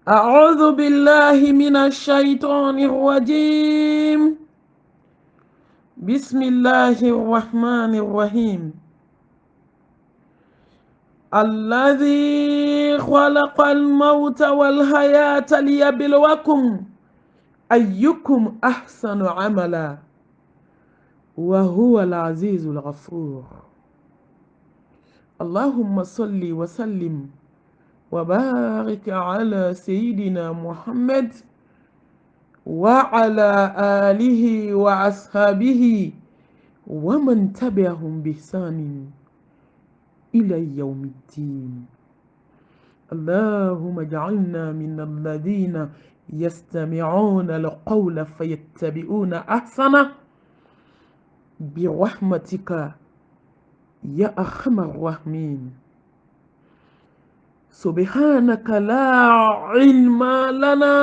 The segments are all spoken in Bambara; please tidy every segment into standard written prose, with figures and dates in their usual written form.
أعوذ بالله من الشيطان الرجيم. بسم الله الرحمن الرحيم. الذي خلق الموت والحياة ليبلوكم أيكم أحسن عملا وهو العزيز الغفور. اللهم صل وسلم وبارك على سيدنا محمد وعلى آله وأصحابه ومن تبعهم بإحسان إلى يوم الدين. اللهم اجعلنا من الذين يستمعون القول فيتبعون أحسنه برحمتك يا أرحم الراحمين. سبحانك لا علم لنا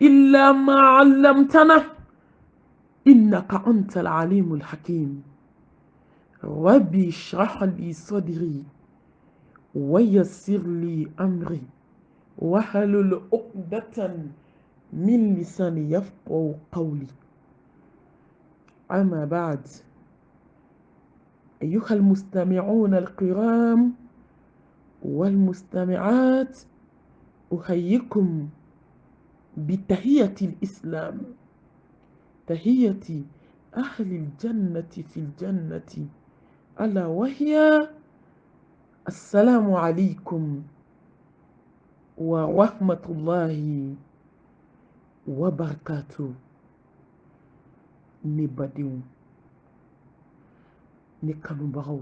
إلا ما علمتنا إنك أنت العليم الحكيم. ربي اشرح لي صدري ويسر لي أمري واحلل عقدة من لساني يفقهوا قولي. أما بعد، أيها المستمعون الكرام والمستمعات، أحييكم بتحية الإسلام، تحية أهل الجنة في الجنة، ألا وهي السلام عليكم ورحمة الله وبركاته. نبدو نكالوباو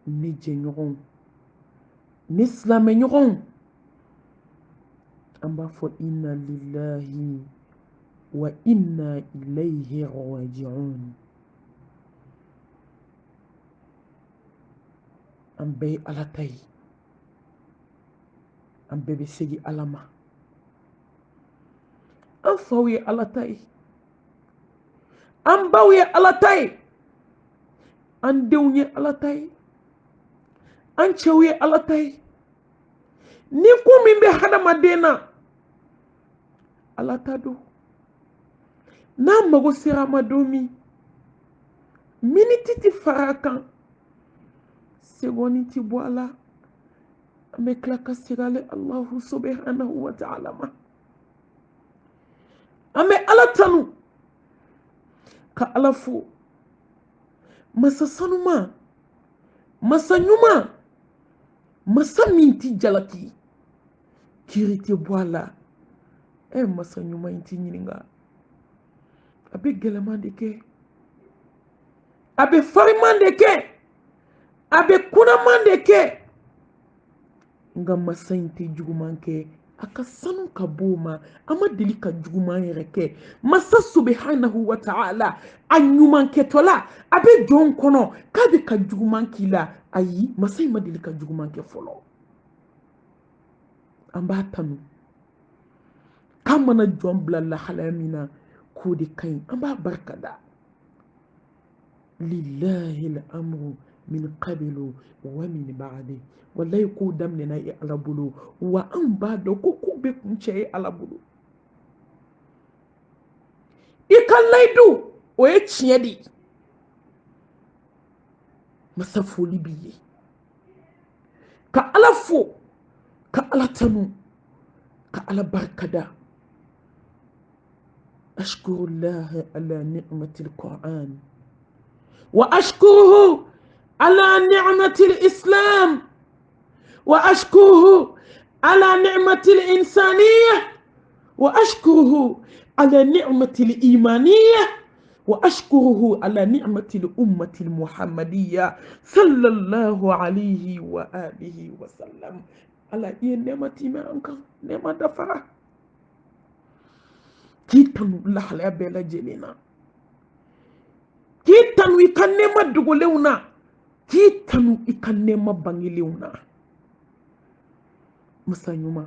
نجنيرون نسلامنيرون أما فإنا لله وإنا إليه راجعون. أم بي ألاتاي أم بي بسيجي ألاما أم فوي ألاتاي أم باوي ألاتاي أم دوني ألاتاي أم شوي ألاتاي نيكو من بحنا مدينة ألاتادو نام مغو سيرا مدومي miniti ti farakan segoni ti boala ame klaka sirale Allahu subhanahu wa ta'ala ma ame alatanu ka alafu masa sanuma masa nyuma masa minti jalaki kiriti boala masa nyuma inti nyininga abe gelemande ke abe farimande ke abe kunamande ke nga masainte juguman ke aka sanu ka boma ama deli ka juguman yɛrɛ kɛ masa subhanahu wa ta'ala a ɲuman kɛtɔla a bɛ jɔn kɔnɔ k'a bɛ ka juguman k'i la ayi masa in ma deli ka juguman kɛ fɔlɔ. An b'a tanu k'a mana jɔn bila lahalaya min na k'o de ka ɲi. An b'a barika da lillahi al-amru min qabilu wa min ba'di. Wallahi ko daminɛna i ala bolo wa an b'a dɔn ko ko bɛ kun cɛ i ala bolo. I ka layidu o ye tiɲɛ de ye. Masa foli b'i ye ka ala fo ka ala tanu ka ala barikada. ashkurullaha ala ni'matil Qur'an wa ashkuruhu ala ni'matil Islam وأشكره على نعمة الإنسانية وأشكره على نعمة الإيمانية وأشكره على نعمة الأمة المحمدية صلى الله عليه وآله وسلم على نعمة ما أنك نعمة دفرة كيتن الله لا بلا جلنا كيتن ويكن نعمة دغلونا كيتن ويكن نعمة بانجلونا. Masa nyuma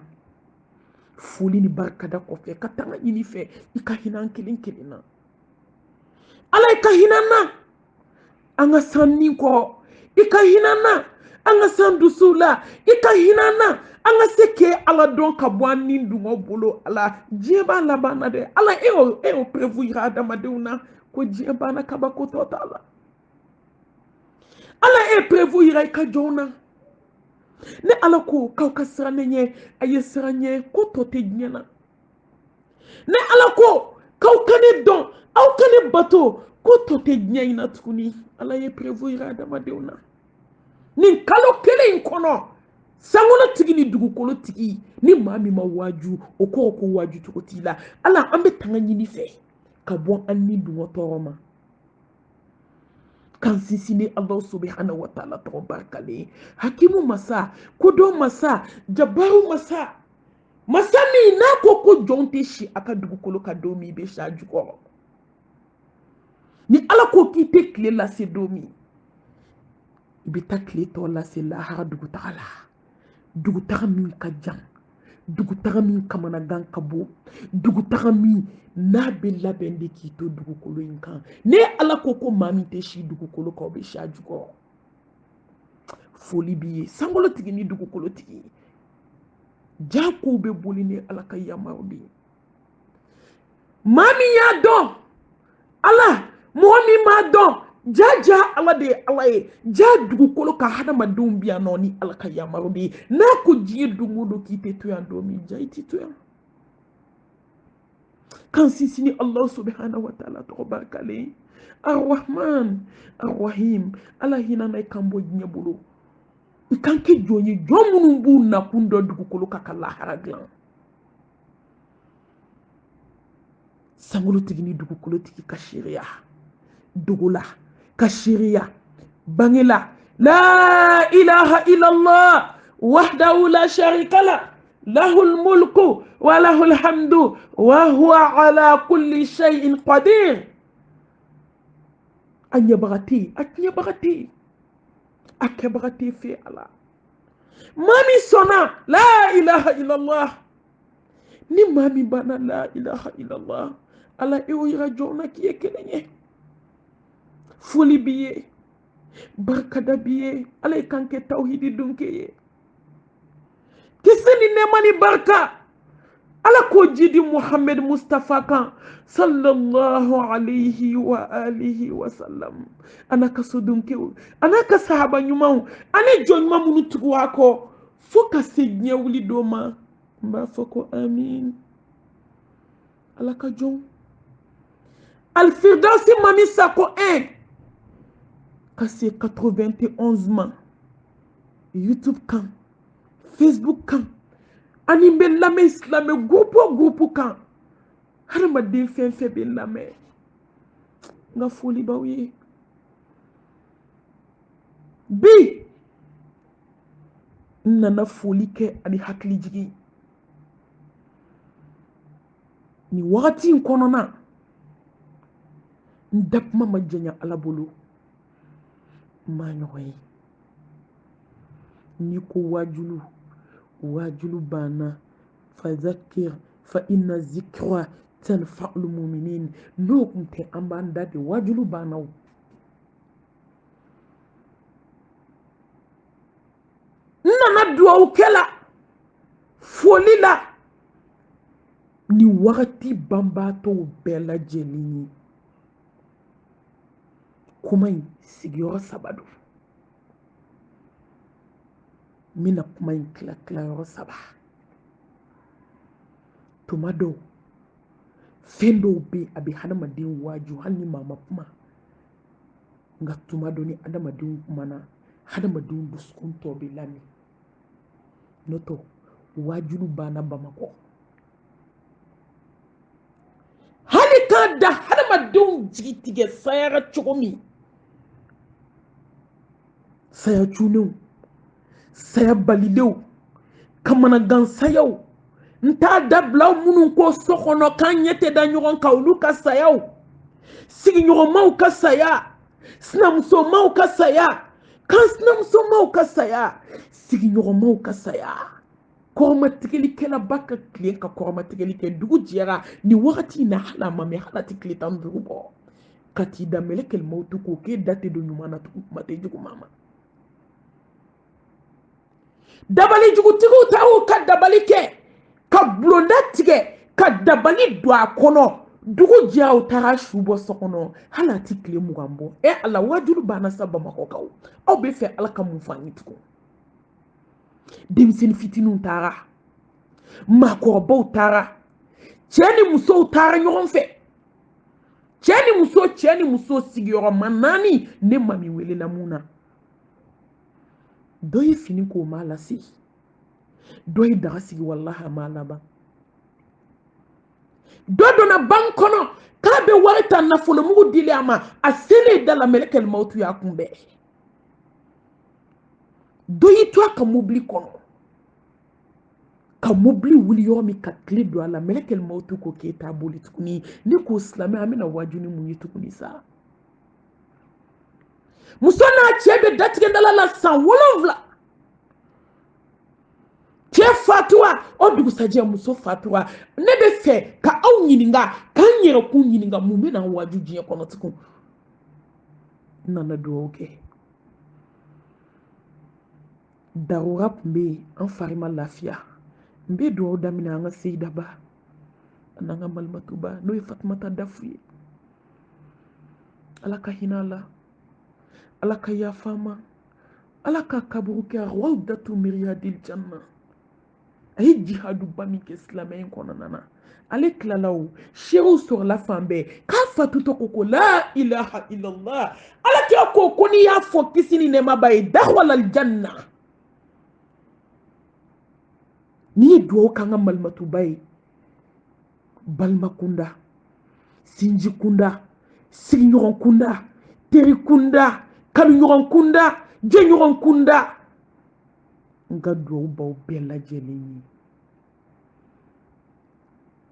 foli ni barkada kɔfɛ ka tanga ɲini fɛ i ka hinɛ an kelen kelen na. Ala i ka hinɛ na an ka sanni kɔ, i ka hinɛ na anga sandu sula ika hinana anga seke ala don ka bɔ an ni dungo bolo ala diɲɛ b'a laban na dɛ ala e o prévu yira adamadenw na ko diɲɛ banna kabako tɔ t'a la ala e prévu yira i ka jɔnw na ne ala ko k'aw ka siran ne ɲɛ a ye siran ɲɛ ko tɔ tɛ diɲɛ na ne ala ko k'aw ka ne dɔn aw ka ne bato ko tɔ tɛ diɲɛ in na tuguni ala ye prévu yira adamadenw na nin kalo kelen in kɔnɔ sankɔnɔ tigi ni dugukolo tigi ni maa min ma waaju o kɔrɔ ko waaju cogo t'i la ala an bɛ tanga ɲini fɛ ka bɔ an ni dungɔ tɔɔrɔ ma kan sinsin Allah subhanahu wa ta'ala tɔgɔ barikalen hakimu masa kodɔn masa jabaru masa masa min n'a ko ko jɔn tɛ si a ka dugukolo ka don min i bɛ si a jukɔrɔ ni ala ko k'i tɛ tile lase don min i bɛ taa tile tɔ lase lahara dugutaga la dugutaga min ka jan dugutaga min kamanagan ka bon dugutaga min n'a bɛ labɛn de k'i to dugukolo in kan ne ala ko ko maa min tɛ si dugukolo kan o bɛ si a jukɔrɔ foli b'i ye sankolotigi ni dugukolotigi jaakow bɛ boli ni ala ka yamaruw de ye maa min y'a dɔn ala mɔgɔ min m'a dɔn ja ala de ye ala ye ja dugukolo ka hadamadenw bi yan nɔ ni ala ka yamaruw de ye n'a ko diɲɛ don o don k'i tɛ to yan don min ja i tɛ to yan kan sinsin Allah subhanahu wa ta'ala tɔgɔ barikalen arrahman arrahim ala hinɛ na i kan bɔ diɲɛ bolo i kan kɛ jɔn ye jɔn minnu b'u nakun dɔn dugukolo ka ka lahara dilan sankolotigi ni dugukolotigi ka seereya dogo la ka seereya bange la la ilaha illallah wahdahu la sharika la lahul mulku wa lahul hamdu wa huwa ala kulli shay'in qadir a ɲɛbagati a tiɲɛbagati a kɛbagati fe ala maa min sɔnna la ilaha illallah ni maa min banna la ilaha illallah ala e o yira jɔn na k'i ye kelen ye foli b'i ye barikada b'i ye ala ye kan kɛ tawhidi dunke ye kisi ni nɛɛma ni barika ala ko jidi Muhammad Mustafa kan sallallahu alayhi wa alihi wa sallam ana ka sodunkew ana ka sahaba ɲumanw ani jɔn ɲuman minnu tugu a kɔ fo ka se diɲɛ wuli don ma n b'a fɔ ko amin ala ka jɔn alfirdausi mami sako 1 ka se 91 ma YouTube kan Facebook kan ani bɛ lamɛn silamɛ gurupu kan hadamaden fɛn fɛn bɛ lamɛn n ka foli b'aw ye bi n nana foli kɛ ani hakili jigin ni wagati in kɔnɔna n da kuma ma janya ala bolo n ma ɲɔgɔn ye ni ko wajulu banna fazakir fa inna zikra tanfa'ul mu'minin n'o kun tɛ an b'an da de wajulu banna o n nana duwawu kɛla foli la ni wagati banbaatɔw bɛɛ lajɛlen ye kuma in sigiyɔrɔ 3 don n bɛna kuma in tila yɔrɔ 3 tuma dɔw fɛn dɔw bɛ a bɛ hadamaden waaju hali ni maa ma kuma nka tuma dɔ ni hadamadenw kumana hadamadenw dusukun tɔ bɛ lamɛn n'o tɛ waajulu banna Bamakɔ hali k'a da hadamadenw jigi tigɛ sayara cogo min saya cunenw saya balidenw kamanagan sayaw n t'a dabila minnu ko so kɔnɔ k'an ɲɛ tɛ da ɲɔgɔn kan olu ka sayaw sigiɲɔgɔnmaw ka saya sinamusomaw ka saya kan sinamusomaw ka saya sigiɲɔgɔnmaw ka saya kɔrɔmatigɛlikɛlaba ka tile ka kɔrɔmatigɛli kɛ dugu jɛra ni wagati in na hali a ma mɛn hali a tɛ tile 15 bɔ ka t'i da mɛlɛkɛl mawutu k'o k'e da tɛ don ɲuman na tugun kuma tɛ juguman ma dabali jugutigiw taar'u ka dabali kɛ ka bulonda tigɛ ka dabali don a kɔnɔ dugu jɛ u taara su bɔ so kɔnɔ hali a ti tile 20 bɔ ala wajulu banna sa Bamakɔ kaw aw bɛ fɛ ala ka mun fɔ an ye tugun denmisɛnnin fitininw taara maakɔrɔbaw taara cɛ ni musow taara ɲɔgɔn fɛ cɛ ni muso sigiyɔrɔma 4 ne ma min welela mun na dɔ ye fini k'o m'a lase dɔ ye daga sigi wallahi a m'a laban dɔ donna ban kɔnɔ k'a bɛ wari ta nafolomugu dili a ma a selen da la mɛlɛkɛl mawutu y'a kunbɛn dɔ y'i to a ka mobili kɔnɔ ka mobili wuli yɔrɔ min ka tile don a la mɛlɛkɛl mawutu ko k'e t'a boli tuguni ne k'o silamɛ an bɛna waju ni mun ye tuguni sa muso n'a cɛ bɛ datigɛdala la san 7 cɛ fatua o dugusajɛ muso fatua ne bɛ fɛ ka aw ɲininka k'an yɛrɛkun ɲininka mun bɛna waju diɲɛ kɔnɔ tugun n nana dugawu kɛ darura tun bɛ yen an fari ma lafiya n bɛ dugawu daminɛ an ka Seyidaba an'an ka Malimatuba n'o ye Fatumata Dafu ye ala ka hinɛ a la ala ka yafa ma ala ka kaburu kɛ rawdatu miriyadil janna a ye jihaduba min kɛ silamɛ in kɔnɔna na ale tilala o seew sɔrɔla fan bɛɛ k'a fatutɔ ko la ilaha illallah ala kira ko n'i y'a fɔ kisi ni nɛɛma b'a ye dakhwalal janna n'i ye dugawu k'an ka Malimatuba ye balima kunda sinji kunda sigiɲɔgɔn kunda teri kunda kanuɲɔgɔn kunda jɛɲɔgɔn kunda n ka dugawu b'aw bɛɛ lajɛlen ye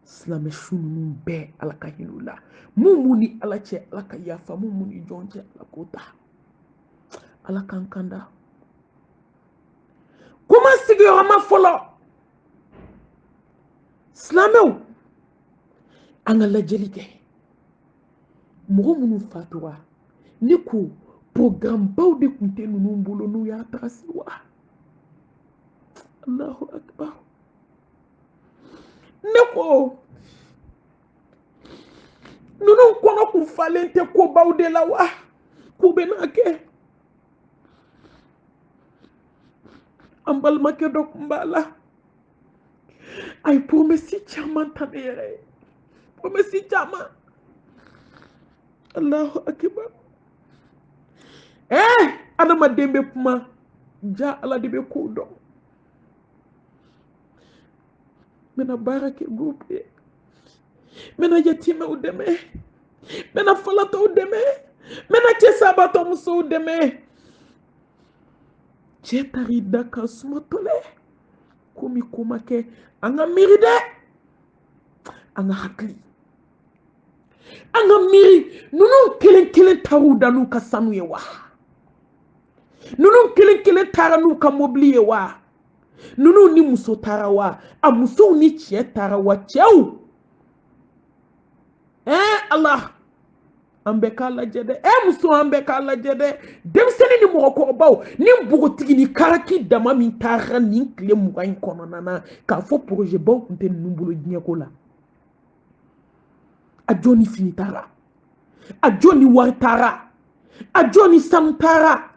silamɛ su ninnu bɛɛ ala ka hinɛ u la mun ni ala cɛ ala ka yafa mun ni jɔn cɛ ala k'o ta ala k'an kanda kuma sigiyɔrɔma fɔlɔ silamɛw an ka lajɛli kɛ mɔgɔ minnu fatura ne ko programme baw de tun tɛ ninnu bolo n'u y'a taga se wa Allahu akbar ne ko ninnu kɔnɔ kun falen tɛ kobaw de la wa k'u bɛna kɛ an balimakɛ dɔ kun b'a la a ye promesse caman ta ne yɛrɛ ye promesse caman Allahu akbar adamaden bɛ kuma ja ala de bɛ kow dɔn n bɛna baara kɛ groupe ye n bɛna yatimɛw dɛmɛ n bɛna falatɔw dɛmɛ n bɛna cɛ sabatɔ musow dɛmɛ cɛ taara da ka suma tɔlɛ komi ko ma kɛ an ka miiri dɛ an ka hakili an ka miiri ninnu kelen kelen taar'u da n'u ka sanu ye wa ninnu kelen kelen taara n'u ka mobili ye wa ninnu ni muso taara wa a musow ni cɛ taara wa cɛw Allah an bɛ k'a lajɛ dɛ muso an bɛ k'a lajɛ dɛ denmisɛnnin ni mɔgɔkɔrɔbaw ni npogotigi ni karaki dama min taara nin tile 20 in kɔnɔna na k'a fɔ projet baw tun tɛ ninnu bolo diɲɛko la a jɔn ni fini taara a jɔn ni wari taara a jɔn ni sanu taara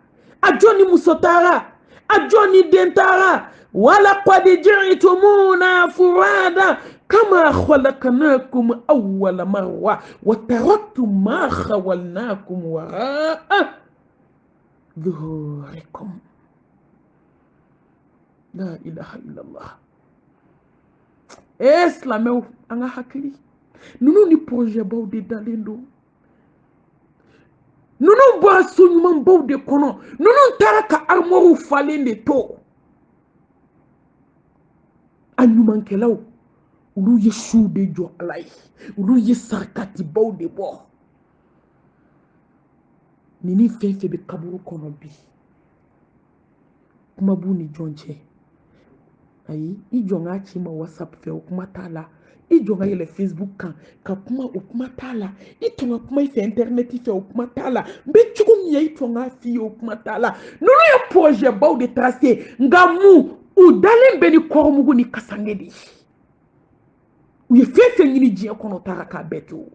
a jɔn ni muso taara a jɔn ni den taara walaqad ji'tumuna furada kama khalaqnakum awwala marra wa taraktum ma khawalnakum wara'a dhuhurikum la ilaha illallah silamɛw an ka hakili ninnu ni projet baw de dalen don ninnu bɔra so ɲuman baw de kɔnɔ ninnu taara ka armoirew falen de to a ɲumankɛlaw olu ye suw de jɔ ala ye olu ye sarakatibaw de bɔ ni fɛn fɛn bɛ kaburu kɔnɔ bi kuma b'u ni jɔn cɛ ayi i jɔn k'a ci ma whatsapp fɛ o kuma t'a la i jɔn ka yɛlɛ facebook kan ka kuma o kuma t'a la i tun ka kuma i fɛ internet fɛ o kuma t'a la n bɛ cogo min i tun k'a f'i ye o kuma t'a la ninnu ye projet baw de tracé nka mun u dalen bɛ ni kɔrɔmugu ni kasange de u ye fɛn fɛn ɲini diɲɛ kɔnɔ taara k'a bɛɛ to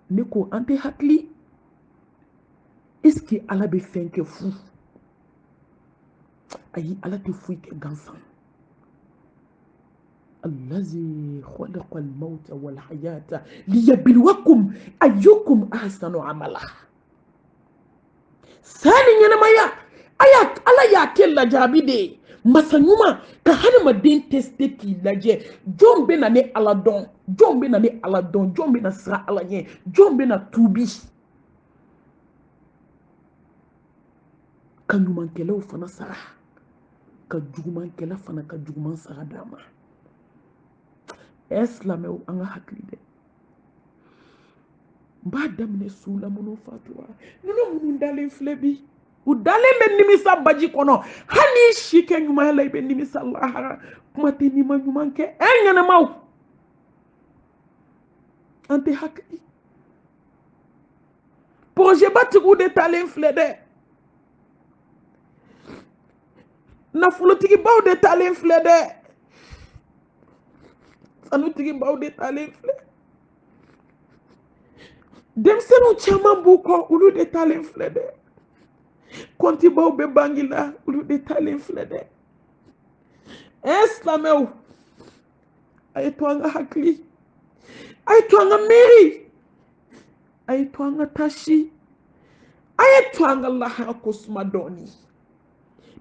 ne ko an tɛ hakili est-ce que ala bɛ fɛn kɛ fu ayi ala tɛ foyi kɛ gansan allazi khalaqa al-mauta wal hayata liyabluwakum ayyukum ahsanu amala sani ɲɛnamaya ala y'a kɛ lajarabi de ye masa ɲuman ka hadamaden teste k'i lajɛ jɔn bɛ na ni ala dɔn jɔn bɛ na ni ala dɔn jɔn bɛ na siran ala ɲɛ jɔn bɛ na tuubi ka ɲumankɛlaw fana sara ka jugumankɛla fana ka juguman sara d'a ma silamɛw an ka hakili dɛ n b'a daminɛ su la minnu fatura ninnu dalen filɛ bi u dalen bɛ nimisa baji kɔnɔ hali n'i si kɛ ɲumanya la i bɛ nimisa lahara kuma tɛ n'i ma ɲuman kɛ ɲɛnamaw an tɛ hakili projet batigiw de talen filɛ dɛ nafolotigibaw de talen filɛ dɛ sanutigibaw de talen filɛ denmisɛnninw caman b'u kɔ olu de talen filɛ dɛ kɔntibaw bɛ bangi la olu de talen filɛ dɛ silamɛw a ye to an ka hakili a ye to an ka miiri a ye to an ka tasi a ye to an ka lahara ko suma dɔɔni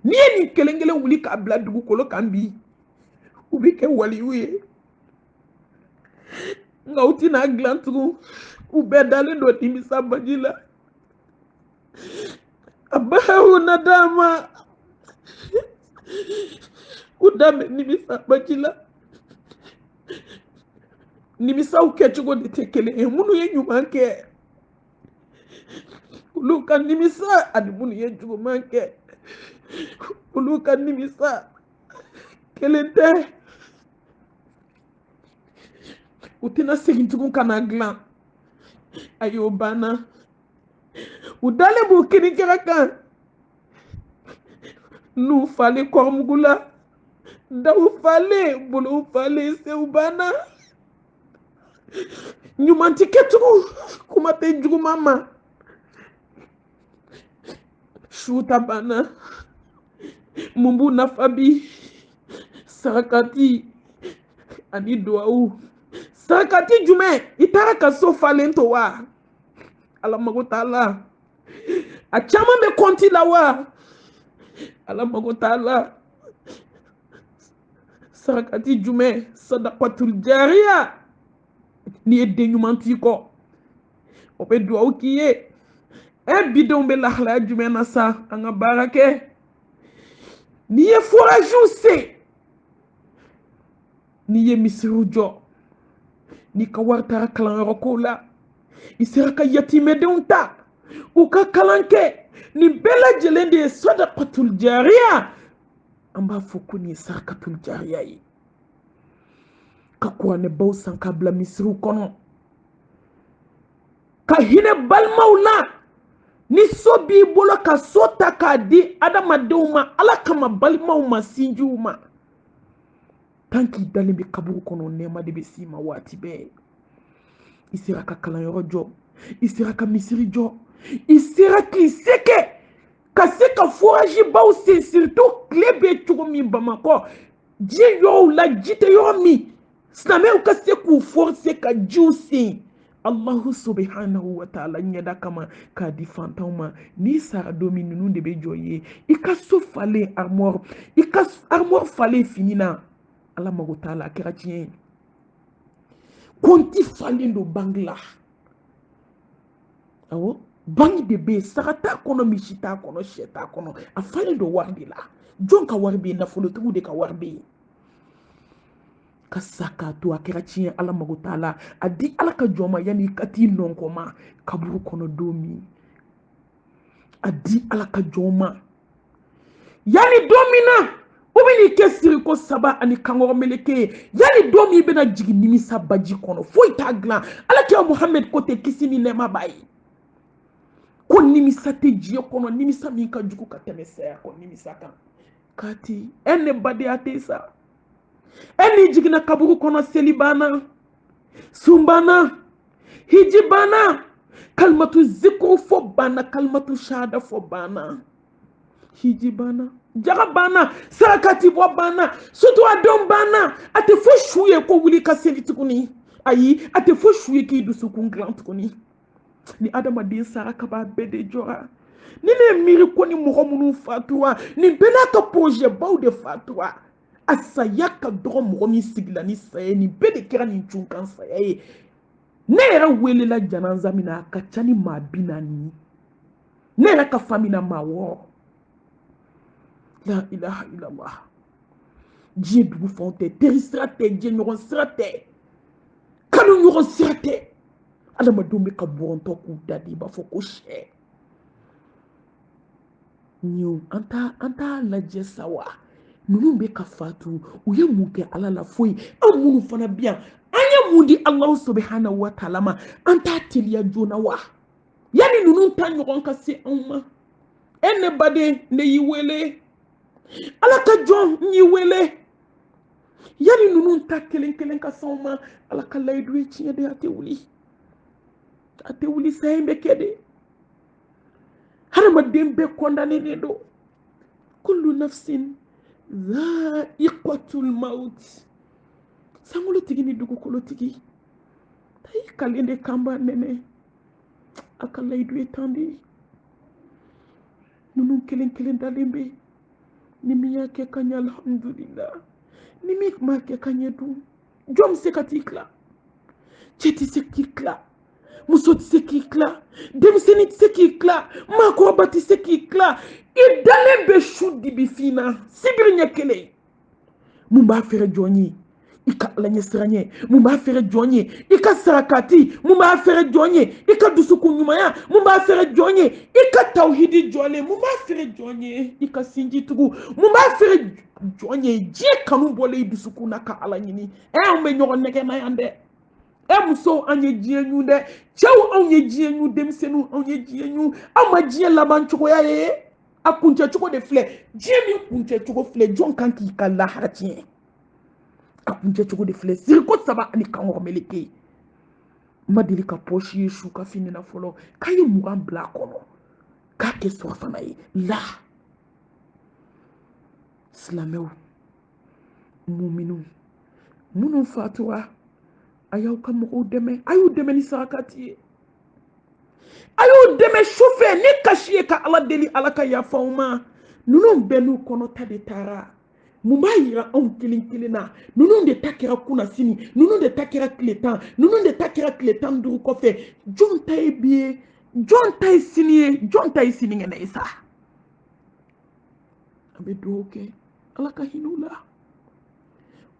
n'i ye nin kelen kelen wuli k'a bila dugukolo kan bi u bɛ kɛ waliyu ye nka u tɛna dilan tugun u bɛɛ dalen don nimisa baji la a bahaw na d'a ma u danbɛ nimisa baji la nimisaw kɛcogo de tɛ kelen ye minnu ye ɲuman kɛ olu ka nimisa ani minnu ye juguman kɛ olu ka nimisa kelen tɛ u tɛna segin tugun ka na dilan ayi o banna u dalen b'u kirikɛrɛ kan n'u falen kɔrɔmugu la daw falen bolow falen sew banna ɲuman tɛ kɛ tugun kuma tɛ juguman ma su ta banna mun b'u nafa bi sarakati ani duwawu sarakati jumɛn i taara ka so falen to wa ala mago t'a la a caman bɛ kɔnti la wa ala mago t'a la sarakati jumɛn sadaqatul jariya n'i ye den ɲuman t'i kɔ o bɛ duwawu k'i ye bidenw bɛ lahalaya jumɛn na sa an ka baara kɛ n'i ye foraziw sen n'i ye misiriw jɔ n'i ka wari taara kalanyɔrɔ kow la i sera ka yatimɛdenw ta u ka kalan kɛ nin bɛɛ lajɛlen de ye sadaqatul jariya an b'a fɔ ko nin ye sadaqatul jariya ye ka kuranɛbaw san ka bila misiriw kɔnɔ ka hinɛ balimaw la ni so b'i bolo ka so ta k'a di adamadenw ma ala kama balimaw ma sinjiw ma tant k'i dalen bɛ kaburu kɔnɔ nɛɛma de bɛ s'i ma waati bɛɛ i sera ka kalanyɔrɔ jɔ i sera ka misiri jɔ i sera k'i se kɛ ka se ka forazi baw sen surtout tile bɛ cogo min bamakɔ diɲɛ yɔrɔw la ji tɛ yɔrɔ min silamɛw ka se k'u forcer ka jiw sen Allahu subhanahu wa ta'ala ɲɛda kama k'a di fantanw ma n'i sara don min ninnu de bɛ jɔ i ye i ka so falen armoire i ka armoire falen fini na ala mago t'a la a kɛra tiɲɛ ye kɔnti falen don bangi la awɔ bangi de bɛ yen saga t'a kɔnɔ misi t'a kɔnɔ sɛ t'a kɔnɔ a falen don wari de la jɔn ka wari bɛ yen nafolotigiw de ka wari bɛ yen ka sa k'a to a kɛra tiɲɛ ala mago t'a la a di ala ka jɔn ma yanni i ka t'i nɔnkɔma kaburu kɔnɔ don min a di ala ka jɔn ma yanni don min na u bɛ n'i kɛ siriko saba ani kankɔrɔ meleke ye yanni don min i bɛna jigin nimisa baji kɔnɔ foyi t'a dilan ala kira muhammed ko tɛ kisi ni nɛɛma b'a ye ko nimisa tɛ diɲɛ kɔnɔ nimisa min ka jugu ka tɛmɛ saya kɔ nimisa kan kati enne badi atesa eni jigina kaburu kono selibana sumbana hijibana kalmatu zikru fo bana kalmatu shahada fo bana hijibana jaga bana sarakati bo bana sutu adon bana ate fo shuye ko wuli ka seli tukuni ayi ate fo shuye ki dusukun gran tukuni ni adama din saraka ba bede jora ni ne miri ko ni mogo munu fatua ni bena ka projet baw de fatua asaya ka dogo mogo mi sigla ni saye ni bede kera ni chunkan saye ne yɛrɛ welela jananza min na a ka ca ni maa 40 ne yɛrɛ ka fa min na maa 6 la ilaha illallah diɲɛ dugu fɛnw tɛ teri sira tɛ diɲɛ ɲɔgɔn sira tɛ kanu ɲɔgɔn sira tɛ adamadenw bɛ ka bɔrɔntɔ k'u dadi i b'a fɔ ko sɛ ɲɛw an t'a lajɛ sa wa ninnu bɛ ka fatu u ye mun kɛ ala la foyi an minnu fana bi yan an ye mun di Allahu subhanahu wa ta'ala ma an t'a teliya joona wa yani ninnu ta ɲɔgɔn ka se anw ma e ne baden ne y'i wele ala ka jɔn n y'i wele yani ninnu ta kelen kelen ka se anw ma ala ka layidu ye tiɲɛ de a tɛ wuli sayin bɛ kɛ de hadamaden bɛɛ kɔndanen don kullu nafsin dha'iqatul maut sankolotigi ni dugukolotigi ta y'i kalen de kanba nɛnɛ a ka layidu ye tan de ninnu kelen kelen dalen bɛ ni min y'a kɛ ka ɲɛ alhamdulillah ni min ma kɛ ka ɲɛ dun jɔn bɛ se ka t'i tila cɛ tɛ se k'i tila muso tɛ se k'i tila denmisɛnnin tɛ se k'i tila maakɔrɔba tɛ se k'i tila i dalen bɛ su dibi fina sibiri ɲɛ kelen mun b'a fɛrɛ jɔn ye i ka ala ɲɛ siran ye mun b'a fɛrɛ jɔn ye i ka sarakati mun b'a fɛrɛ jɔn ye i ka dusukun ɲumanya mun b'a fɛrɛ jɔn ye i ka tawhidi jɔlen mun b'a fɛrɛ jɔn ye i ka sinji tugu mun b'a fɛrɛ jɔn ye diɲɛ kanu bɔlen i dusukun na ka ala ɲini anw bɛ ɲɔgɔn nɛgɛ na yan dɛ musow an ye diɲɛ ɲu dɛ cɛw anw ye diɲɛ ɲu denmisɛnninw anw ye diɲɛ ɲu anw ma diɲɛ laban cogoya ye a kuncɛ cogo de filɛ diɲɛ min kuncɛ cogo filɛ jɔn kan k'i ka lahara tiɲɛ a kuncɛ cogo de filɛ siriko 3 ani kankɔrɔ meleke ma deli ka pɔsi ye su ka fini na fɔlɔ k'a ye 20 bila a kɔnɔ k'a kɛ surafana ye la silamɛw muminiw minnu fatura a y'aw ka mɔgɔw dɛmɛ a y'u dɛmɛ ni sarakati ye a y'u dɛmɛ sufɛ ni kasi ye ka ala deli ala ka yafa aw ma ninnu bɛɛ n'u kɔnɔta de taara mun b'a yira anw kelen kelen na ninnu de ta kɛra kunna sini ninnu de ta kɛra tile 10 ninnu de ta kɛra tile 15 kɔfɛ jɔn ta ye bi ye jɔn ta ye sini ye jɔn ta ye sinikɛnɛ ye sa an bɛ dugawu kɛ ala ka hinɛ u la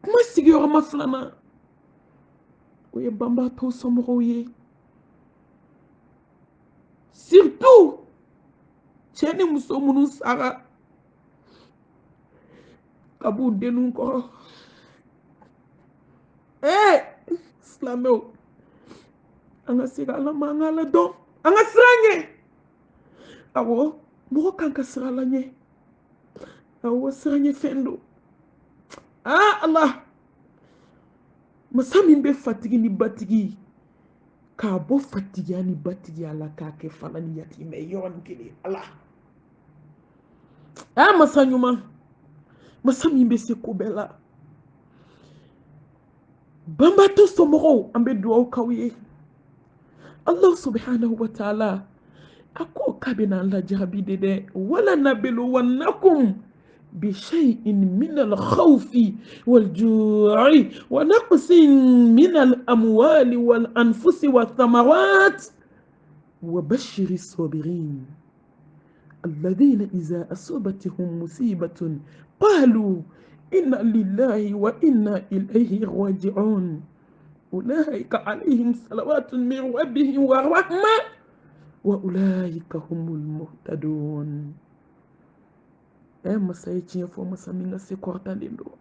kuma sigiyɔrɔma 2nan o ye banbaatɔw somɔgɔw ye surtout cɛ ni muso minnu sara ka b'u denw kɔrɔ silamɛw an ka segin ala ma an ka ala dɔn an ka siran ɲɛ awɔ mɔgɔ kan ka siran ala ɲɛ awɔ siran ɲɛ fɛn don ala masa min bɛ fatigi ni batigi k'a bɔ fatigiya ni batigiya la k'a kɛ fana ni yatimɛ yɔrɔnin kelen ala masa ɲuman masa min bɛ se ko bɛɛ la banbaatɔ somɔgɔw an bɛ dugawu k'aw ye Allah subhanahu wa ta'ala a ko k'a bɛna an lajarabi de dɛ wala nabluwannakum بشيء من الخوف والجوع ونقص من الأموال والأنفس والثمرات وبشر الصابرين الذين إذا أصابتهم مصيبة قالوا إنا لله وإنا إليه راجعون أولئك عليهم صلوات من ربهم ورحمة وأولئك هم المهتدون masa ye tiɲɛ fɔ masa min ka se kɔrɔtalen don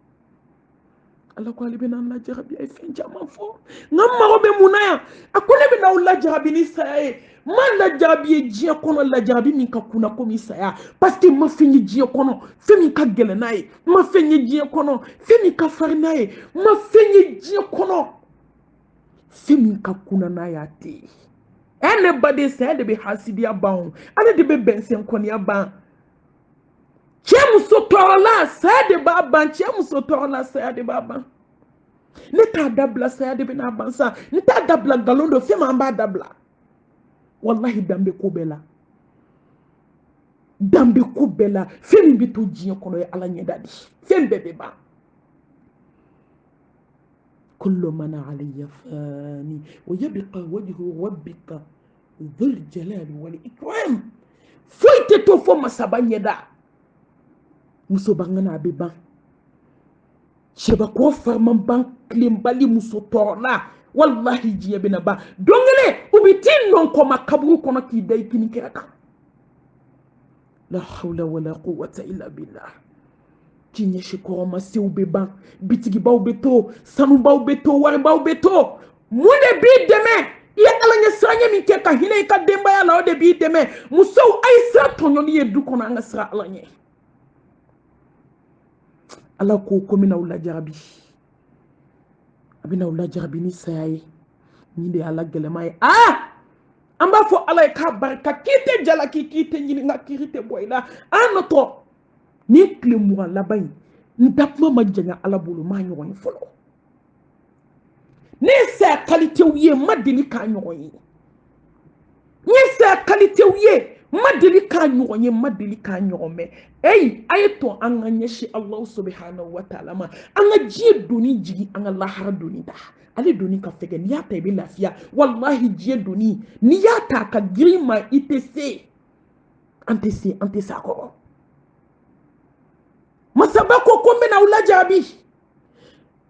ala ko ale bena la jarabi ay fen jama fo ngam mago be munaya akone bena la jarabi ni saya man la jarabi e jiya kono la jarabi min ka kuna komi saya parce que ma fenyi jiya kono femi ka gele naye ma fenyi jiya kono femi ka fari naye ma fenyi jiya kono femi ka kuna naye ate ene bade saya de be hasidiya ban ale de be bensen konia ban Muso torola saya de baban muso torola saya de baban ne ta dabla saya de bina bansa ne ta dabla galondo fe ma ba dabla wallahi dambe ko bela fe mi bitu jiye kono ya ala nyedadi fe bebe ba kullu man alayya fani wa yabqa wajhu rabbika dhul jalali wal ikram foite to fo masaba nyeda muso bangana be ban sheba ko farman ban klimbali muso torla wallahi jiya bina ba dongele ubitin non ko makabru kono ki day kini kiraka la hawla wala quwwata illa billah kinye shikoro ma se ube ban bitigi ba ube to sanu ba ube to wari ba ube to munde bi deme iya alanya sanya min ke ka hine ka demba ya la ode bi deme muso ay sa tonyo ni edu kono anga sra alanya ala ko komina wala jarabi abina wala jarabi ni sayaye ni de ala gelemaye amba fo ala ka barka kite jala kite nyini nga kirite boyla anoto ni klemu la bay ndapma majanga ala bulu ma nyoy folo ni sa qualité wiye madini ka nyoy ni sa qualité wiye madili ka nyogonye madili ka nyogome ayeto anga nyeshi Allah subhanahu wa ta'ala ma anga jie doni jigi anga lahara doni da ale doni ka fege ni yata ibe lafiya wallahi jie doni ni yata ka grima itc ante sako masabako kombe na ulajabi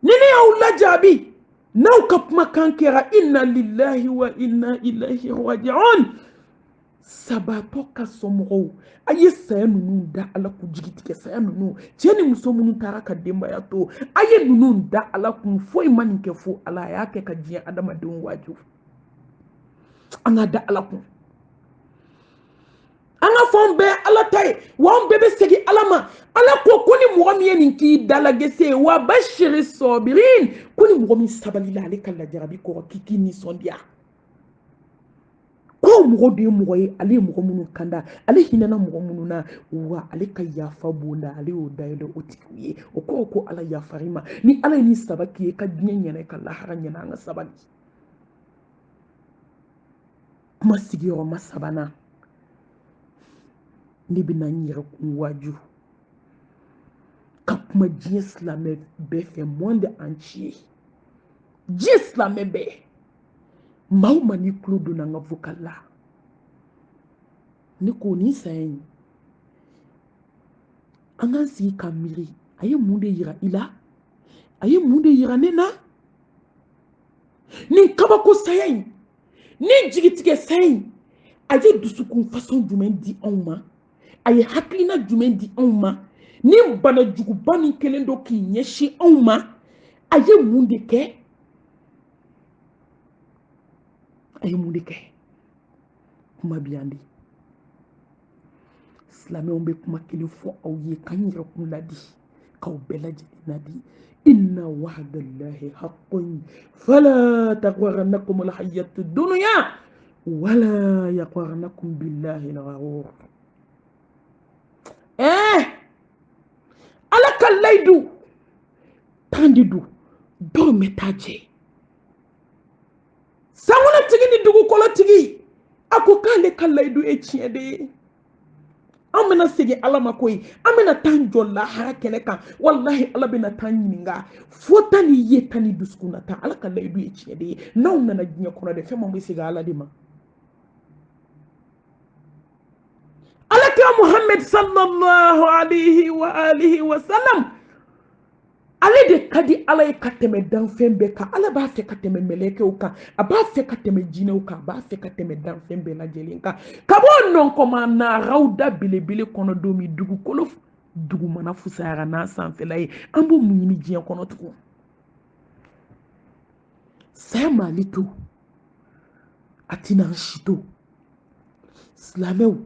nini ya ulajabi nau kapma kankera inna lillahi wa inna ilaihi raji'un sabato ka somro ayi saya nunu da ala ku jigitike saya nunu jeni muso munu tara ka demba ya to ayi nunu da ala ku foi maninke fo ala ya ke ka jiya adama dun waju anga da ala ku anga fon be ala tay wa bebe segi alama ala ko kuni mo mi yen ki dala gese wa bashiri sabirin kuni mo mi sabali la ale kala jarabi ko kiki ni sondia ko mugo de mugo ye ale mugo munu kanda ale hinana mugo munu na wa ale ka yafa bonda ale o daydo o tikiye o ko ala yafarima ni ala ni sabaki ka nyenya ka lahara nyana nga sabali masigi o masabana ni bina nyira ku waju kapma islamé be fait monde entier islamé be mauma ni kludo na nga vokala ni ko ni sayin angan si kamiri aye munde yira ila aye munde yira nena ni kaba ko sayin ni jigitike sayin aye dusukun façon jumen di onma aye haklina jumen di onma ni bana juguba ni kelen do ki nyeshi onma aye munde ke aye munde ke kuma biyandi islamé on be kuma kili fo aw ye kanyira kum ladi kaw belaji nadi inna wa'dallahi haqqun fala taghrannakum alhayatu dunya wala yaqrannakum billahi alghurur ala kallaydu tandidu do metaje samuna tigi ni dugu kolo tigi ako kale kallaydu e tiede amena sege ala makoy amena tanjo la harakele kan wallahi ala bina tanyinga fotani yetani duskuna ta ala kallaydu e tiede naw nana jinya kono de fema mo siga ala dima Muhammad sallallahu alayhi wa alihi wa sallam ale de kadi ala kateme dan fembe ka ala ba fe kateme meleke uka aba fe kateme jine uka ba fe kateme dan fembe la jelinka kabo non koma na rawda bilebile kono domi dugu kolo dugu mana fusara na sanfela yi ambo munyini jiya kono tuku saya mali to atina shito Slamew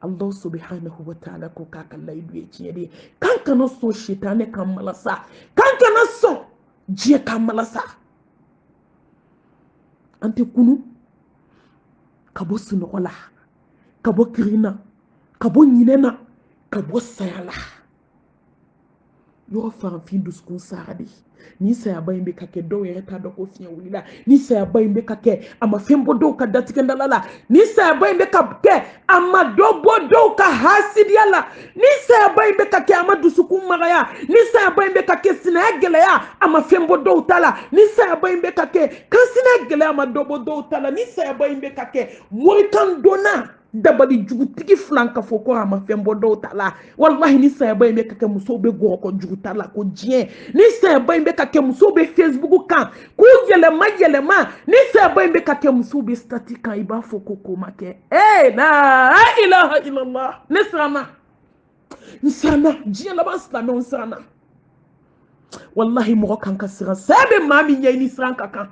Allah subhanahu wa ta'ala ko kaka laidu ya ciye dai kanka na so shitane kan malasa kanka na so jiya kan malasa ante kunu kabo sunola kabo kirina kabo nyinena kabo sayala yo fa fin duskun saradi ni saya bayin be kake do yere ta do ko fiya wulila ni saya bayin be kake ama fembo do ka datiken dalala ni saya bayin be kake ama do bodo ka hasidiala ni saya bayin be kake ama dusukun magaya ni saya bayin be kake sinagele ya ama fembo do tala ni saya bayin be kake kan sinagele ama do bodo tala ni saya bayin be kake morikan dona dabali jugutigi flanka foko ama fembo do tala wallahi ni saya bayin be kake muso be go ko jugutala ko jien ni saya bayin be kake muso be Facebook kan ku yelema ni saya bayin be kake muso be statika iba foko ko make la ilaha illallah nisrana jien la basla non sana wallahi mo kan ka sira sabe mami nyai ni sran kakan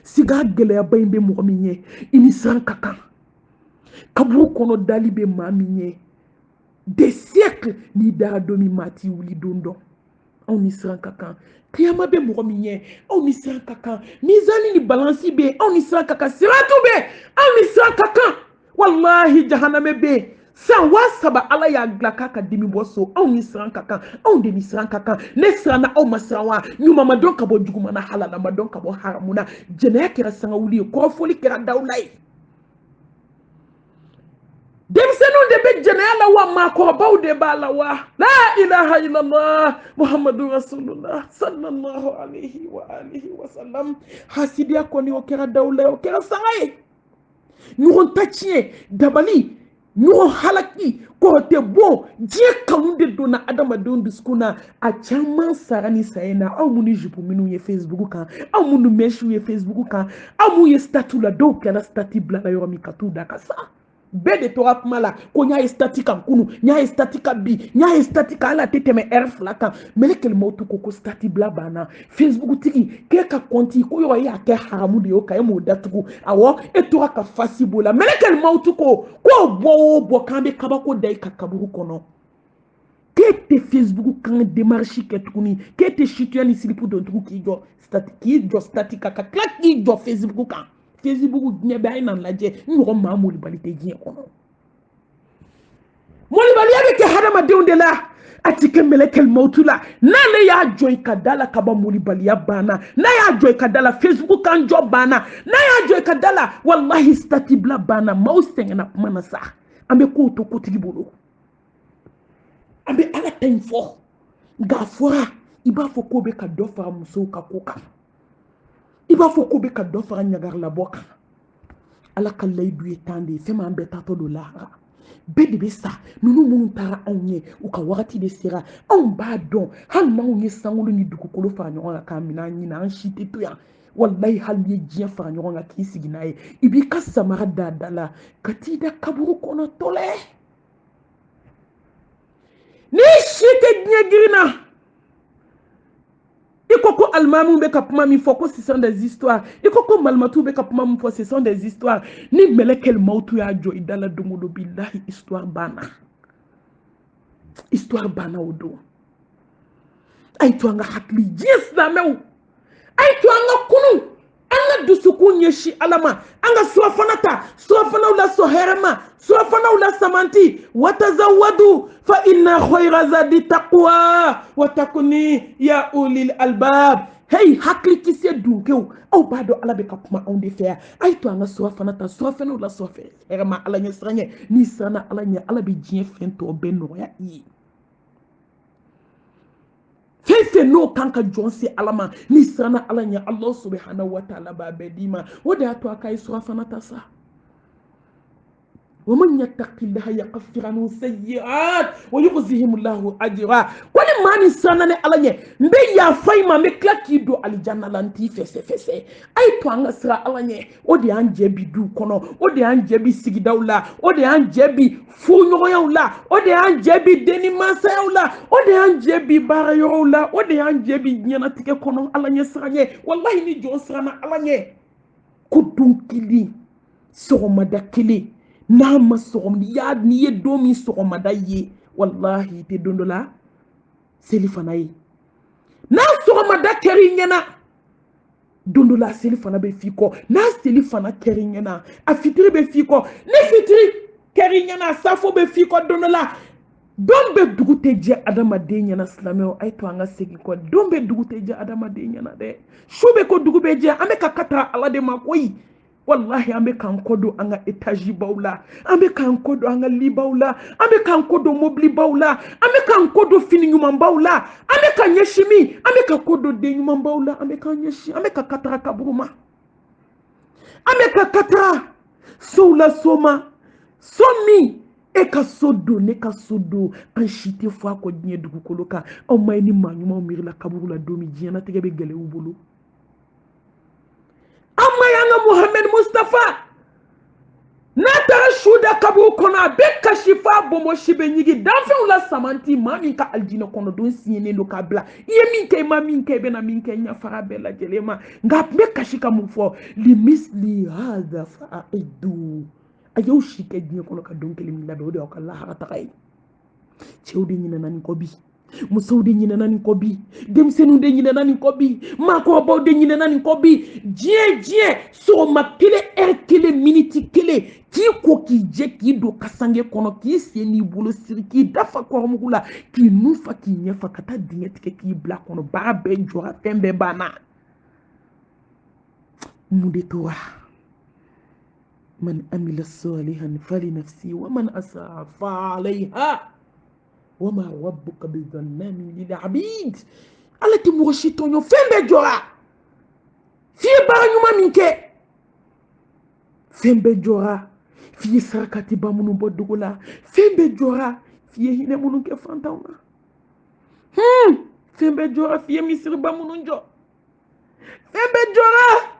siga gele ya bayin be mo minye ini sran kakan kabu kono dali be maminye des siècles ni dara domi mati wuli dondo on ni sran kakan kiyama be mo minye on ni sran kakan mizani ni balansi be on ni sran kakan siratu be on ni sran kakan wallahi jahanname be san wasaba ala ya glaka ka dimi boso on ni sran kakan on de ni sran kakan ne srana o masrawa nyuma madon ka bo juguma na halala madon ka bo haramuna jene ya kira sanga wuli ko foli kira dawlai demsenu de be janala wa makorobaw de balawa la ilaha illallah muhammadur rasulullah sallallahu alaihi wa sallam hasidia koni o kera dawla o kera sangai nyuron tachie dabali nyuron halaki ko te bo je kaunde dona adama don diskuna a chaman sarani sayena aw muni jipu minu ye Facebook kan aw munu meshu ye Facebook kan aw mu ye statut la do kala statut bla yo mi katu da kasa bede to apmala ko nya statika kunu nya statika bi nya statika ala teteme flaka melekel motu ko stati bla bana Facebook tiki ke ka konti ko yo ya ke haramu de yo ka mo datugu awo etora ka fasibola melekel motu ko bo kambe kabako dai ka kaburu kono ke Facebook kan démarche ke tukuni ke te shituani silipu don truc ki jo statika ka klak ki jo Facebook kan Facebook ne ba ina laje ngo ma moli balite jien kono moli bali ya ke hadama deunde la atike melekel mautula na le ya joy kadala kaba moli bali ya bana na ya joy kadala Facebook kan job bana na ya joy kadala wallahi statibla bana mausten na manasa ambe ko to ko tibolo ambe ala time fo gafora iba fo ko be ka dofara muso ka koka iba fo ko be ka do fara nyagar la boka ala kallay duye tande fema ambe tato do lahara bedi be sa nunu mun tara onye u ka wakati de sera on ba don han ma onye sangulu ni dukukolo fara nyonga ka mina nyina an shite to ya wallahi hal ye jien fara nyonga ki siginaye ibi ka samara dadala katida kaburu kono tole ni shite nyagirina Ikoko almamu be kapuma mi foko ce sont des histoires. Ikoko malmatu be kapuma mi foko ce sont des histoires. Ni melekel mautu ya jo idala dungudo billahi histoire bana. Histoire bana odo. Ay to anga hakli yes na mew. Ay to anga kunu. Anga dusuku nyeshi alama. Anga suafana ula soherema. Suafana ula samanti. Watazawadu. Fa inna khayra zadi taqwa. Watakuni ya ulil albab. Hey, hakli kisi dunkeu. Au bado ala be kapuma onde fer. Ay to anga suafana ula soherema ala nyesranye. Ni sana ala nye ala be jien fento beno ya i. Fefe no kanka jonsi alama ni sana alanya Allah subhanahu wa ta'ala ba bedima wada to akai suafana tasa ومن يتق الله يغفر عنه سيئات ويخزهم الله أجرا كل ما نسانا على مبي يا فايما مكلاكي دو الجنة لانتي فسي أي توان سرا على ودي أنجبي دو كنو ودي أنجبي سيداولا ودي أنجبي فونيولا ودي أنجبي دني ماساولا ودي أنجبي بارايولا ودي أنجبي نياناتيكي كنو على سرا والله ني جو سرا على كدون كلي سومدا كلي nama sogom ya ni ye domi sogomada ye wallahi te dondola selifana ye na sogomada keri nyana dondola selifana be fiko na selifana keri nyana a fitiri be fiko ne fitiri keri nyana safo be fiko dondola dombe dugute je adama de nyana slameo ay to anga segi ko dombe dugute je adama de nyana de shube ko dugube je ameka kata ala de makoyi wallahi ambe kan kodo anga etaji baula ambe kan kodo anga li baula ambe kan kodo mobli baula ambe kan kodo fini nyuma baula ambe kan yeshimi ambe kan kodo de nyuma baula ambe kan yeshi ambe ka katara kaburuma ambe ka katara soula soma somi e ka sodo ne ka sodo an shite fo ko dine dugu koloka o may ni manyuma o mirila kaburu la domi jiana tege be gele ubulu Amayanga Muhammad Mustafa Natara shuda kabu kona beka shifa bomo shibe nyigi danfe ula samanti mami ka aljina kono don siyene lo kabla iye minke ma minke bena minke nya farabela jelema nga beka shika mufo li misli hadha fa'idu ayo shike dine kono ka don kelimi la do de ka la harata kay chewdi nyina nani ko bi muso de nyina nani ko bi demsenu de nyina nani ko bi mako bo de nyina nani ko bi jie so makile kele minute kele ki ko ki je ki do kasange kono ki se ni bolo sirki dafa ko mugula ki nufa ki nyefa kata dinget ke ki bla kono ba be jora tembe bana mude to man amila salihan fali nafsi wa man asaa fa alayha وما ربك بظلام للعبيد التي مرشيتونيو فين بجورا في بارنيوما مينكي فين بجورا في سركاتي بامونو بدوغولا فين بجورا في هنا مونو كفانتاونا فين بجورا في مصر بامونو نجو فين بجورا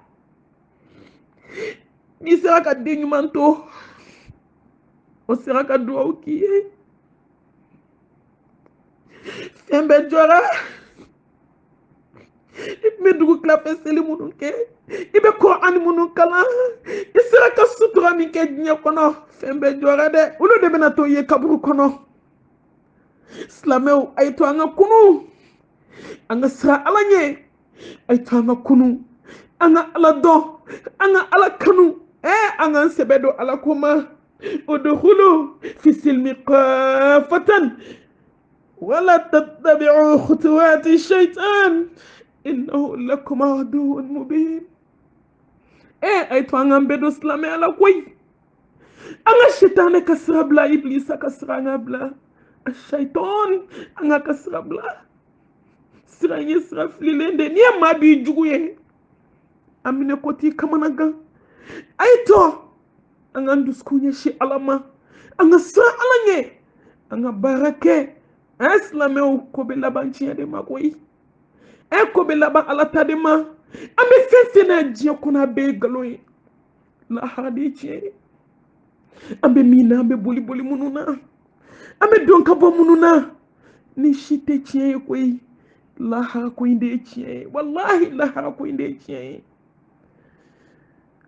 ni seraka denyumanto o seraka do okiye Fembe jora me dugu klape seli munun ke ibe Qur'an munun kala isira ka sutura mi ke nya kono fembe jora de ulo de bena to ye kaburu kono islameu ay to anga kunu anga sra alanye ay to anga kunu anga ala do anga ala kanu anga sebedo ala kuma udkhulu fi silmi qafatan ولا تتبعوا خطوات الشيطان إنه لكم عدو مبين أي توانغام بدو سلامي على كوي أنا الشيطان كسر بلا إبليس كسر بلا الشيطان أنا كسر بلا سرا يسرا فليلين نيا ما بيجوي أمين كوتي كمانغا أي تو أنا ندسكوني شي ألاما أنا سرا ألاني أنا باركة Aslame o kobe laban tiya de makoyi kobe laban alata de ma ambe fefena jiya kuna be galoyi la hadi tiye ambe mina ambe boli mununa ambe donka bo mununa ni shite tiye koyi la ha ko inde tiye wallahi la ha ko inde tiye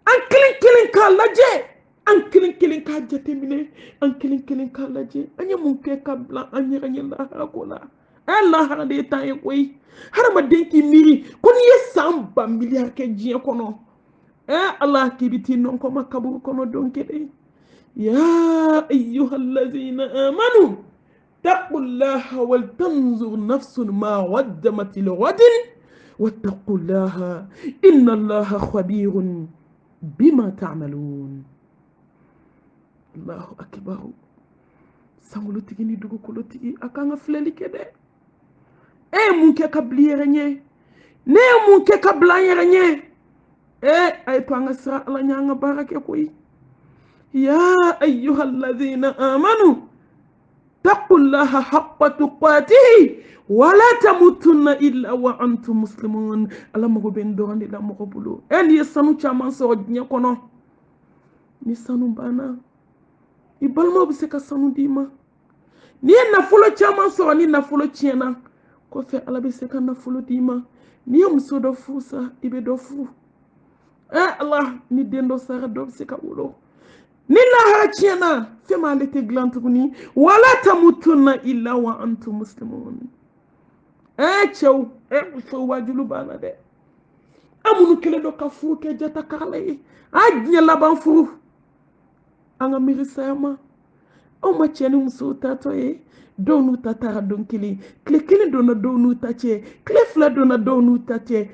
an kilin ka laje an kilin ka jatemine an kilin ka laje anya mun ke ka bla anya la hakola Allah har de tan koy har ma denki miri kon ye samba milliard ke jien kono Allah ki biti non ko makabur kono donke de ya ayyuhallazina amanu taqullaha wal tanzur nafsun ma qaddamat lighadin wattaqullaha inna Allaha khabirun bima ta'malun Allahu akbar sangolo tigi ni dugu kolo tigi akanga fleli kede mun ke kabli yerenye ne mun ke kabla yerenye ay to anga sra ala nyanga barake koy يا أيها الذين آمنوا اتقوا الله حق تقاته ولا تموتن إلا وأنتم مسلمون. ala mago bɛ n dɔrɔn de la mɔgɔ bolo. Ni ye sanu caman sɔrɔ diɲɛ kɔnɔ, ni sanu banna i balimaw bɛ se ka sanu d'i ma. N'i ye nafolo caman sɔrɔ ni nafolo tiɲɛna kɔfɛ ala bɛ se ka nafolo d'i ma. N'i ye muso dɔ furu sa i bɛ dɔ furu. ala ni den dɔ sara dɔ bɛ se ka wolo. ni lahara tiɲɛna fɛn m'ale tɛ dilan tuguni. wala tamutunna illa wa antum muslimun. cɛw musow wajulu banna dɛ. an minnu kɛlen don ka furu kɛ jata karala ye diɲɛ laban furu an ka miiri saya ma. anw ma cɛ ni musow tatɔ ye. dɔw n'u ta taara don kelen, tile kelen donna dɔw n'u ta cɛ, tile fila donna dɔw n'u ta cɛ,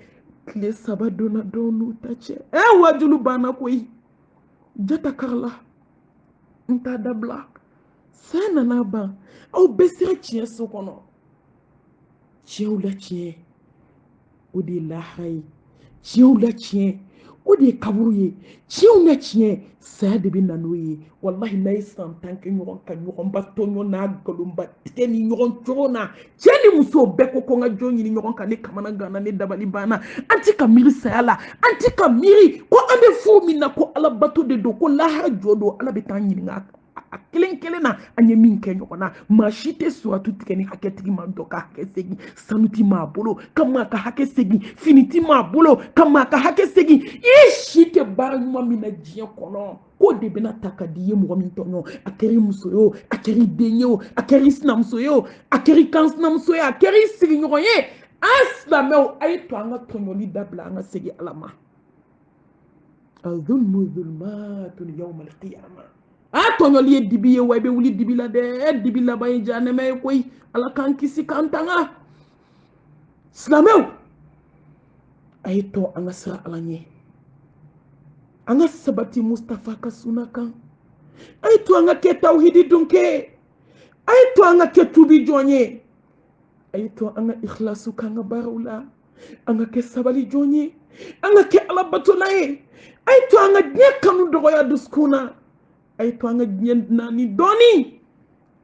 tile saba donna dɔw n'u ta cɛ. wajulu banna koyi. jata karala n t'a dabila. saya nana ban aw bɛɛ sera tiɲɛ so kɔnɔ. tiɲɛw la tiɲɛ o de ye lahara ye. tiɲɛw la tiɲɛ o de ye kaburu ye. tiɲɛw la tiɲɛ saya de bɛ na n'o ye. walahi n'a ye san 10 kɛ ɲɔgɔn kan ɲɔgɔnba tɔɲɔ n'a nkalonba tigɛ ni ɲɔgɔn cogo na cɛ ni muso bɛɛ ko ko n ka jɔn ɲini ɲɔgɔn kan ne kamana ganna ne dabali banna. an ti ka miiri saya la, an ti ka miiri ko an bɛ furu min na ko ala bato de don, ko lahara jɔ don ala bɛ t'an ɲininka a kelen kelen na an ye min kɛ ɲɔgɔn na. maa si tɛ suratu tigɛ ni hakɛtigi ma dɔ ka hakɛ segin. sanu ti maa bolo ka maa ka hakɛ segin. fini ti maa bolo ka maa ka hakɛ segin. i si tɛ baara ɲuman min na diɲɛ kɔnɔ k'o de bɛna ta ka di i ye mɔgɔ min tɔɲɔ. a kɛra i muso ye o, a kɛra i den ye o, a kɛra i sinamuso ye o, a kɛra i kan sinamuso ye, a kɛra i sigiɲɔgɔn ye. an silamɛw a ye to an ka tɔɲɔli dabila an ka segin ala ma. azulmu zulmatun yawmal qiyamah. tɔɲɔli ye dibi ye wa i bɛ wuli dibi la dɛ. dibi laban ye jahanɛmɛ ye koyi. ala k'an kisi k'an tanga. silamɛw a ye to an ka sira ala ɲɛ. an ka sabati mustafa ka suna kan. a ye to an ka kɛ tawhidi dun kɛ. a ye to an ka kɛ tubi jɔn ye. a ye to an ka ikhlasu k'an ka baaraw la. an ka kɛ sabali jɔn ye. an ka kɛ ala batola ye. a ye to an ka diɲɛ kanu dɔgɔya dusukun na. a ye to an ka diɲɛ naani dɔɔni.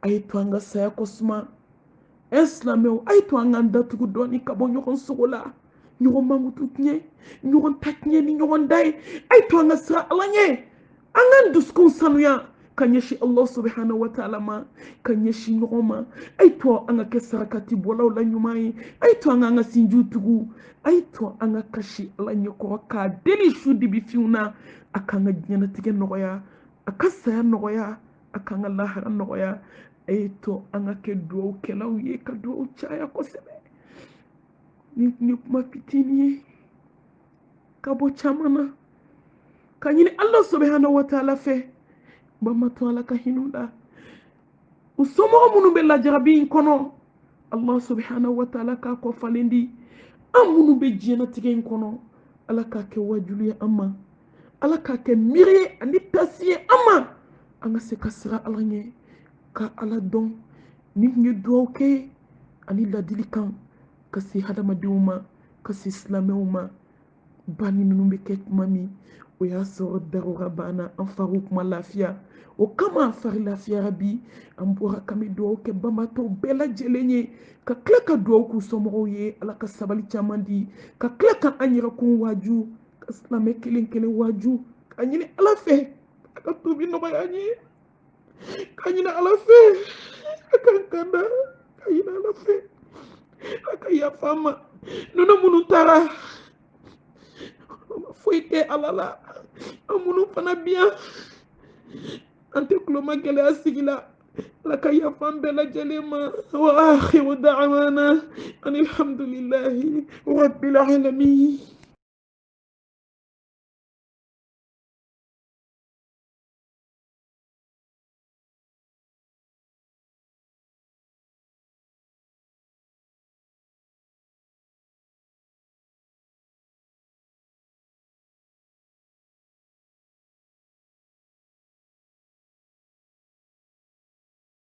a ye to an ka saya kosuma. silamɛw a ye to an k'an datugu dɔɔni ka bɔ ɲɔgɔn sogo la. ɲɔgɔn mankutu tiɲɛ, ɲɔgɔn ta tiɲɛ ni ɲɔgɔn da ye. a ye to an ka sira ala ɲɛ. an k'an dusukun sanuya ka ɲɛsin ala subhanahu wa ta'ala ma, ka ɲɛsin ɲɔgɔn ma. a ye to an ka kɛ sarakati bɔlaw la ɲuman ye. a ye to an k'an ka sinjiw tugu. a ye to an ka kasi ala ɲɛkɔrɔ k'a deli su dibi fiw na. a k'an ka diɲɛlatigɛ nɔgɔya, a ka saya nɔgɔya, a k'an ka lahara nɔgɔya. a ye to an ka kɛ duwawukɛlaw ye ka duwaw caya kosɛbɛ. nin tun ye kuma fitinin ye ka bɔ caman na ka ɲini ala subhanahu wa ta'ala fɛ. bamato ala ka hin'u la. u somɔgɔ minnu bɛ lajarabi in kɔnɔ ala subhanahu wa ta'ala k'a kɔfalen di. an minnu bɛ diɲɛlatigɛ in kɔnɔ ala k'a kɛ wajulu ye an ma. ala k'a kɛ miiri ye ani tasi ye an ma. an ka se ka sira ala ɲɛ ka ala dɔn. nin tun ye duwawu kɛ ani ladilikan ka se hadamadenw ma, ka se silamɛw ma. banni ninnu bɛ kɛ tuma min o y'a sɔrɔ darura banna an fariw kuma lafiya. o kama an fari lafiyara bi. an bɔra ka bɛ duwawu kɛ banbatɔw bɛɛ lajɛlen ye ka tila ka duwawu k'u somɔgɔw ye ala ka sabali caman di, ka tila ka an yɛrɛkun waaju, ka silamɛ kelen kelen waaju, ka ɲini ala fɛ a ka tubi nɔgɔya an ye, ka ɲini ala fɛ a k'an kanda, ka ɲini ala fɛ a ka yafa an ma. ninnu minnu taara foyi tɛ ala la. an minnu fana bi yan an tɛ tuloma gɛlɛya sigi la. ala ka yafa an bɛɛ lajɛlen ma. wa akhiru da'wana anil hamdulillahi rabbil alamin.